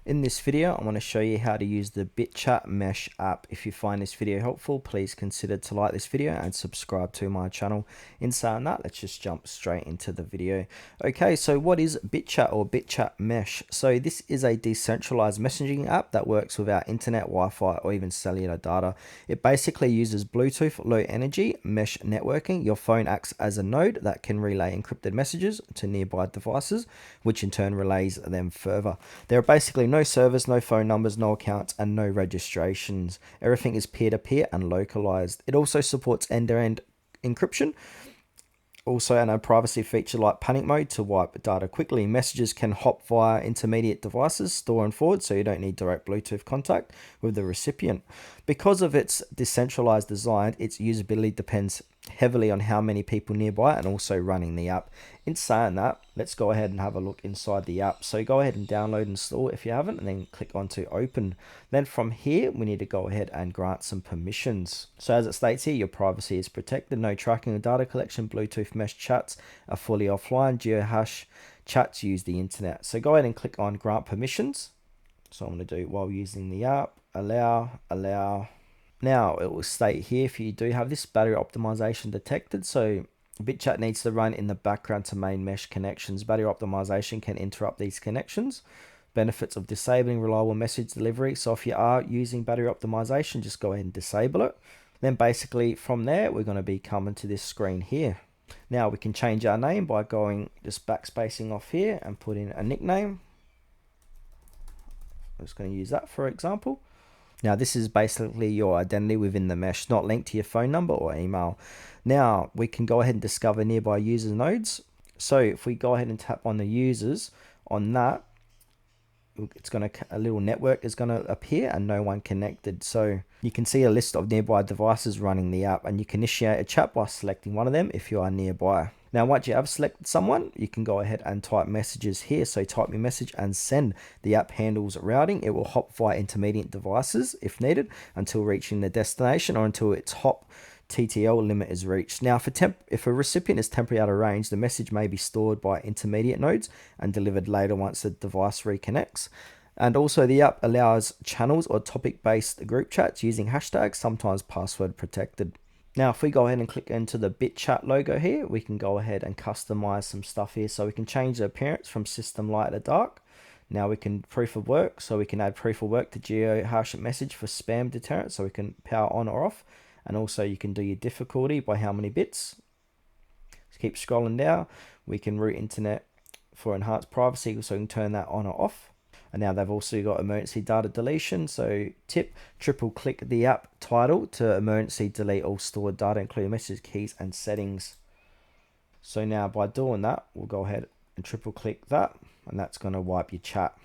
In this video, I want to show you how to use the BitChat Mesh app. If you find this video helpful, please consider to like this video and subscribe to my channel. In saying that, let's just jump straight into the video. Okay, so what is BitChat or BitChat Mesh? So this is a decentralized messaging app that works without internet, Wi-Fi, or even cellular data. It basically uses Bluetooth low energy mesh networking. Your phone acts as a node that can relay encrypted messages to nearby devices, which in turn relays them further. There are basically no servers, no phone numbers, no accounts, and no registrations. Everything is peer-to-peer and localized. It also supports end-to-end encryption, also and a privacy feature like panic mode to wipe data quickly. Messages can hop via intermediate devices, store and forward, so you don't need direct Bluetooth contact with the recipient. Because of its decentralized design, its usability depends heavily on how many people nearby and also running the app. In saying that, let's go ahead and have a look inside the app. So go ahead and download and install if you haven't, and then click on to open. Then from here, we need to go ahead and grant some permissions. So as it states here, your privacy is protected. No tracking or data collection. Bluetooth mesh chats are fully offline. Geohash chats use the internet. So go ahead and click on grant permissions. So I'm going to do while using the app, allow. Now it will state here if you do have this battery optimization detected. So BitChat needs to run in the background to main mesh connections. Battery optimization can interrupt these connections. Benefits of disabling reliable message delivery. So if you are using battery optimization, just go ahead and disable it. Then basically from there, we're going to be coming to this screen here. Now we can change our name by going just backspacing off here and put in a nickname. I'm just going to use that for example. Now this is basically your identity within the mesh, not linked to your phone number or email. Now we can go ahead and discover nearby user nodes. So if we go ahead and tap on the users on that, it's going to, a little network is going to appear and no one connected. So you can see a list of nearby devices running the app, and you can initiate a chat by selecting one of them if you are nearby. Now, once you have selected someone, you can go ahead and type messages here. So type your message and send. The app handles routing. It will hop via intermediate devices if needed until reaching the destination or until its hop TTL limit is reached. Now, if a recipient is temporarily out of range, the message may be stored by intermediate nodes and delivered later once the device reconnects. And also the app allows channels or topic-based group chats using hashtags, sometimes password protected. Now, if we go ahead and click into the BitChat logo here, we can go ahead and customize some stuff here. So we can change the appearance from system light to dark. Now we can proof of work. So we can add proof of work to geohash message for spam deterrent. So we can power on or off. And also you can do your difficulty by how many bits. Just keep scrolling down. We can route internet for enhanced privacy. So we can turn that on or off. And now they've also got emergency data deletion. So tip, triple click the app title to emergency delete all stored data, including message keys and settings. So now by doing that, we'll go ahead and triple click that, and that's going to wipe your chat.